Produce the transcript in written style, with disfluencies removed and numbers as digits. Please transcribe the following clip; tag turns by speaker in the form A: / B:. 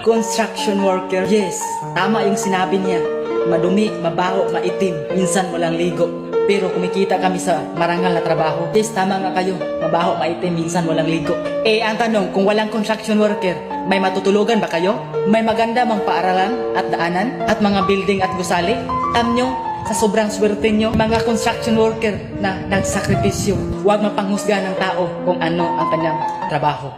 A: Construction worker. Yes, tama yung sinabi niya. Madumi, mabaho, maitim, minsan walang ligo. Pero kumikita kami sa marangal na trabaho. Yes, tama nga kayo. Mabaho, maitim, minsan walang ligo. Ang tanong, kung walang construction worker, may matutulugan ba kayo? May maganda mang paaralan at daanan at mga building at gusali? Alam nyo, sa sobrang swerte nyo, mga construction worker na nagsakripisyo, huwag mapanghusga ng tao kung ano ang kanyang trabaho.